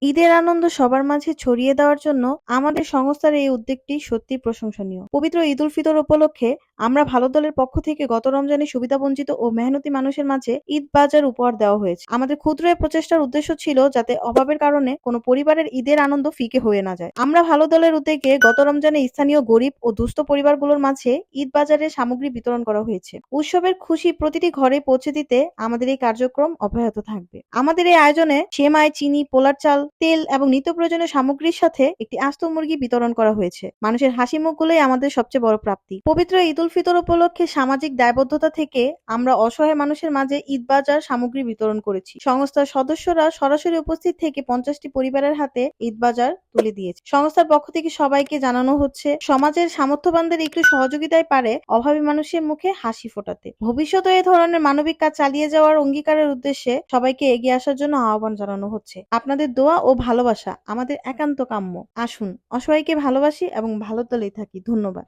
ঈদের আনন্দ সবার মাঝে ছড়িয়ে দেওয়ার জন্য আমাদের সংস্থার এই উদ্যোগটি সত্যিই প্রশংসনীয়। পবিত্র ঈদ উল ফিতর উপলক্ষে আমরা ভালো দলের পক্ষ থেকে গত রমজানে সুবিধাবঞ্চিত ও মেহনতি মানুষের মাঝে ঈদ বাজার উপহার দেওয়া হয়েছে। আমাদের ক্ষুদ্র এই প্রচেষ্টার উদ্দেশ্য ছিল যাতে অভাবের কারণে কোনো পরিবারের ঈদের আনন্দ ফিকে হয়ে না যায়। আমরা ভালো দলের উদ্যোগে গত রমজানে স্থানীয় গরিব ও দুস্থ পরিবারগুলোর মাঝে ঈদ বাজারের সামগ্রী বিতরণ করা হয়েছে। উৎসবের খুশি প্রতিটি ঘরে পৌঁছে দিতে আমাদের এই কার্যক্রম অব্যাহত থাকবে। আমাদের এই আয়োজনে সেমাই, চিনি, পোলার চাল, তেল এবং নিত্য প্রয়োজনীয় সামগ্রীর সাথে একটি আস্ত মুরগি বিতরণ করা হয়েছে। মানুষের হাসি মুখগুলোই আমাদের সবচেয়ে বড় প্রাপ্তি। পবিত্র ঈদ উল ফিতর উপলক্ষে সামাজিক দায়বদ্ধতা থেকে আমরা অসহায় মানুষের মাঝে ঈদ বাজার সামগ্রী বিতরণ করেছি। সংস্থার সদস্যরা সরাসরি উপস্থিত থেকে 50টি পরিবারের হাতে ঈদ বাজার তুলে দিয়েছে। সংস্থার পক্ষ থেকে সবাইকে জানানো হচ্ছে, সমাজের সামর্থ্যবানদের একটু সহযোগিতায় পারে অভাবী মানুষের মুখে হাসি ফোটাতে। ভবিষ্যতে এই ধরনের মানবিক কাজ চালিয়ে যাওয়ার অঙ্গীকারের উদ্দেশ্যে সবাইকে এগিয়ে আসার জন্য আহ্বান জানানো হচ্ছে। আপনাদের দোয়া ও ভালোবাসা আমাদের একান্ত কাম্য। আসুন অসহায়কে ভালোবাসি এবং ভালো দলেই থাকি। ধন্যবাদ।